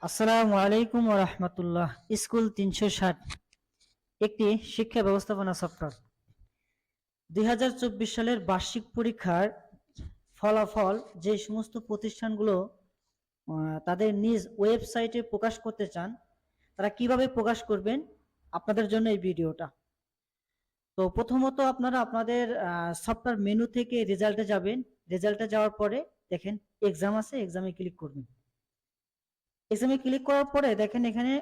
আসসালামু আলাইকুম ওয়া রাহমাতুল্লাহ। স্কুল 360 একটি শিক্ষা ব্যবস্থাপনা সফটওয়্যার। 2024 সালের বার্ষিক পরীক্ষার ফলাফল যে সমস্ত প্রতিষ্ঠানগুলো তাদের নিজ ওয়েবসাইটে প্রকাশ করতে চান, তারা কিভাবে প্রকাশ করবেন, আপনাদের জন্য এই ভিডিওটা। তো প্রথমত আপনারা আপনাদের সফটওয়্যার মেনু থেকে রেজাল্টে যাবেন। রেজাল্টে যাওয়ার পরে দেখেন এক্সাম আছে, এক্সামে ক্লিক করবেন। এক্সামে ক্লিক করার পরে দেখেন এখানে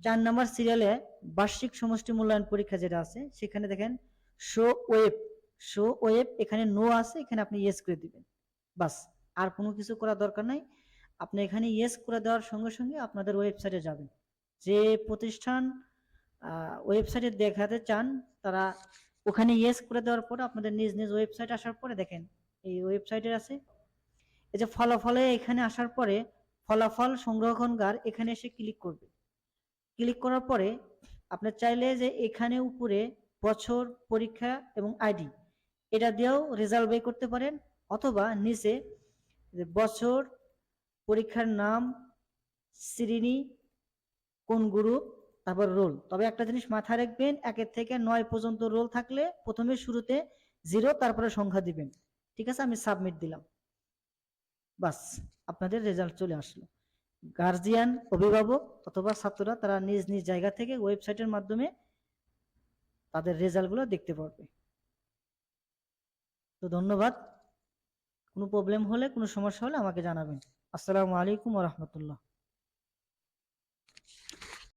4 নাম্বার সিরিয়ালে বার্ষিক সমষ্টি মূল্যায়ন পরীক্ষা যেটা আছে সেখানে দেখেন শো ওয়েব এখানে নো আছে, এখানে আপনি ইয়েস করে দিবেন। বাস, আর কোনো কিছু করার দরকার নাই। আপনি এখানে ইয়েস করে দেওয়ার সঙ্গে সঙ্গে আপনাদের ওয়েবসাইটে যাবেন। যে প্রতিষ্ঠান ওয়েবসাইটে দেখাতে চান তারা ওখানে ইয়েস করে দেওয়ার পরে আপনাদের নিজ নিজ ওয়েবসাইট আসার পরে দেখেন এই ওয়েবসাইটে আছে এই যে ফলাফলে এখানে আসার পরে ফলাফল সংরক্ষণকার এখানে এসে ক্লিক করবে। ক্লিক করার পরে আপনি চাইলে যে এখানে উপরে বছর, পরীক্ষা এবং আইডি এটা দিয়েও রেজাল্ট বের করতে পারেন, অথবা নিচে যে বছর, পরীক্ষার নাম, শ্রেণী, কোন গ্রুপ, তারপর রোল। তবে একটা জিনিস মাথায় রাখবেন, 1 থেকে 9 পর্যন্ত রোল থাকলে প্রথমে শুরুতে 0 তারপরে সংখ্যা দিবেন। ঠিক আছে, আমি সাবমিট দিলাম। বাস, আপনাদের রেজাল্ট চলে আসলো। গার্জিয়ান, অভিভাবক অথবা ছাত্ররা তারা নিজ নিজ জায়গা থেকে ওয়েবসাইটের মাধ্যমে তাদের রেজাল্টগুলো দেখতে পারবে। তো ধন্যবাদ। কোনো প্রবলেম হলে, কোনো সমস্যা হলে আমাকে জানাবেন। আসসালামু আলাইকুম ওয়া রাহমাতুল্লাহ।